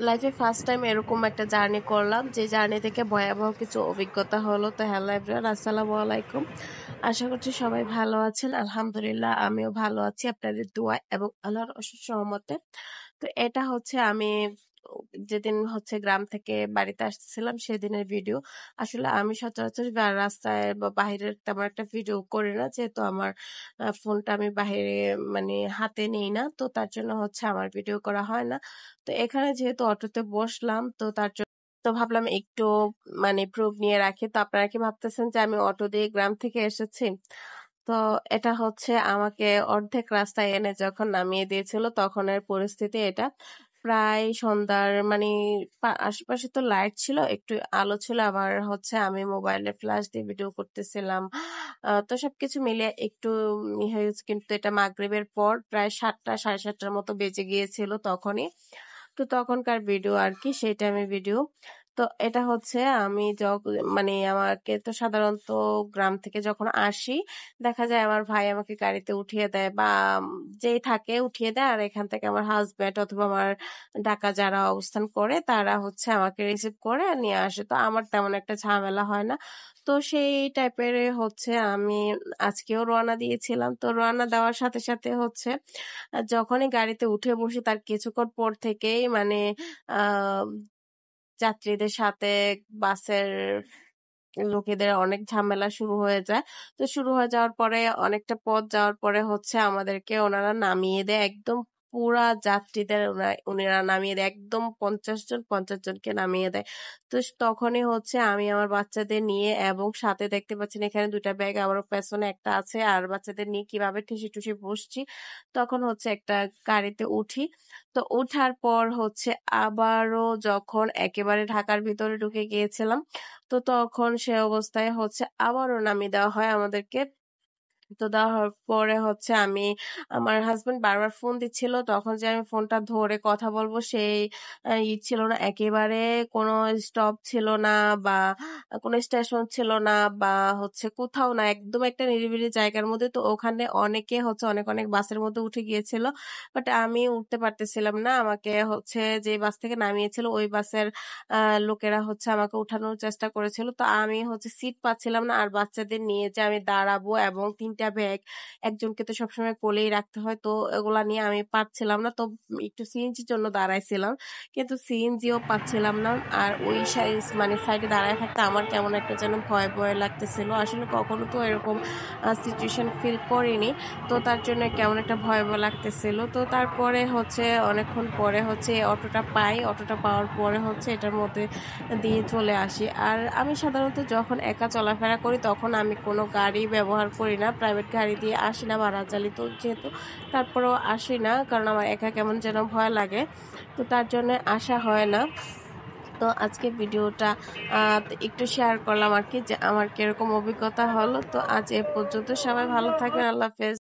লাইফে first time এরকম একটা জার্নি করলাম, যে জার্নি থেকে ভয়াবহ কিছু অভিজ্ঞতা হলো। তো হ্যালো এভরিওয়ান, আসসালামু আলাইকুম। আশা করছি সবাই ভালো আছেন। আলহামদুলিল্লাহ আমিও ভালো আছি আপনাদের দোয়া এবং আল্লাহর অশেষ রহমতে। তো এটা হচ্ছে আমি যেদিন হচ্ছে গ্রাম থেকে বাড়িতে আসছিলাম সেদিনের ভিডিও। আসলে আমি সচরাচর রাস্তায় বা বাহিরের তেমন একটা ভিডিও করি না, যেহেতু আমার ফোনটা আমি বাহিরে মানে হাতে নেই না, তো তার জন্য হচ্ছে আমার ভিডিও করা হয় না। তো এখানে যেহেতু অটোতে বসলাম, তো তার জন্য তো ভাবলাম একটু মানে প্রুফ নিয়ে রাখি। তো আপনারা কি ভাবতেছেন যে আমি অটো দিয়ে গ্রাম থেকে এসেছি? তো এটা হচ্ছে আমাকে অর্ধেক রাস্তায় এনে যখন নামিয়ে দিয়েছিল তখনের পরিস্থিতি এটা। প্রায় সন্ধ্যার মানে আশেপাশে তো লাইট ছিল, একটু আলো ছিল, আবার হচ্ছে আমি মোবাইলে ফ্ল্যাশ দিয়ে ভিডিও করতেছিলাম। তো সবকিছু মিলিয়ে একটু হয়েছে, কিন্তু এটা মাগরিবের পর প্রায় 7টা 7:30টার মতো বেজে গিয়েছিল তখনই। তো তখনকার ভিডিও আর কি, সেই টাইমের ভিডিও। তো এটা হচ্ছে আমি মানে আমাকে তো সাধারণত গ্রাম থেকে যখন আসি দেখা যায় আমার ভাই আমাকে গাড়িতে উঠিয়ে দেয়, বা যেই থাকে উঠিয়ে দেয়, আর এখান থেকে আমার হাজবেন্ড অথবা আমার ঢাকা যারা অবস্থান করে তারা হচ্ছে আমাকে রিসিভ করে নিয়ে আসে। তো আমার তেমন একটা ঝামেলা হয় না। তো সেই টাইপের হচ্ছে আমি আজকেও রওনা দিয়েছিলাম। তো রওনা দেওয়ার সাথে সাথে হচ্ছে যখনই গাড়িতে উঠে বসি তার কিছুক্ষণ পর থেকেই মানে আহ যাত্রীদের সাথে বাসের লোকেদের অনেক ঝামেলা শুরু হয়ে যায়। তো শুরু হয়ে যাওয়ার পরে অনেকটা পথ যাওয়ার পরে হচ্ছে আমাদেরকে ওনারা নামিয়ে দেয় একদম, পুরা যাত্রীদের উনারা নামিয়ে দেয় একদম 50 জনকে নামিয়ে দেয়। তো তখনই হচ্ছে আমি আমার বাচ্চাদের নিয়ে, এবং সাথে দেখতে পাচ্ছেন এখানে 2টা ব্যাগ, আমার পেছনে একটা আছে, আর বাচ্চাদের নিয়ে কিভাবে ঠেসে ঠুসে বসছি। তখন হচ্ছে একটা গাড়িতে উঠি। তো ওঠার পর হচ্ছে আবারও যখন একেবারে ঢাকার ভিতরে ঢুকে গিয়েছিলাম, তো তখন সে অবস্থায় হচ্ছে আবারও নামিয়ে দেওয়া হয় আমাদেরকে। তো দেওয়ার পরে হচ্ছে আমার হাজবেন্ড বারবার ফোন দিচ্ছিল, তখন যে আমি ফোনটা ধরে কথা বলবো সেই ছিল না একেবারে। কোনো স্টপ ছিল না, বা কোনো স্টেশন ছিল না, বা হচ্ছে কোথাও না, একদম একটা নিরিবিলি জায়গার মধ্যে। তো ওখানে অনেকে হচ্ছে অনেক অনেক বাসের মধ্যে উঠে গিয়েছিল, বাট আমি উঠতে পারতেছিলাম না। আমাকে হচ্ছে যে বাস থেকে নামিয়েছিল ওই বাসের লোকেরা হচ্ছে আমাকে উঠানোর চেষ্টা করেছিল। তো আমি হচ্ছে সিট পাচ্ছিলাম না, আর বাচ্চাদের নিয়ে যে আমি দাঁড়াবো এবং 3টা ব্যাগ, একজনকে তো সবসময় কোলেই রাখতে হয়, তো এগুলা নিয়ে আমি পারছিলাম না। তো একটু সিএনজির জন্য দাঁড়াইছিলাম, কিন্তু সিএনজিও পাচ্ছিলাম না। আর ওই মানে সাইডে দাঁড়ায় থাকতে আমার কেমন একটা যেন ভয় ভয় লাগতেছিল। আসলে কখনো তো এরকম সিচুয়েশন ফিল করিনি, তো তার জন্য কেমন একটা ভয় ভয় লাগতেছিল। তো তারপরে হচ্ছে অনেকক্ষণ পরে হচ্ছে অটোটা পাই, অটোটা পাওয়ার পরে হচ্ছে এটার মধ্যে দিয়ে চলে আসি। আর আমি সাধারণত যখন একা চলাফেরা করি তখন আমি কোনো গাড়ি ব্যবহার করি না, প্রাইভেট গাড়ি দিয়ে আসি না, ভাড়া চালিত যেহেতু। তারপরেও আসি না, কারণ আমার একা কেমন যেন ভয় লাগে, তো তার জন্য আসা হয় না। তো আজকে ভিডিওটা একটু শেয়ার করলাম আর কি, যে আমার কিরকম অভিজ্ঞতা হলো। তো আজ এ পর্যন্ত, সবাই ভালো থাকবেন, আল্লাহ হাফেজ।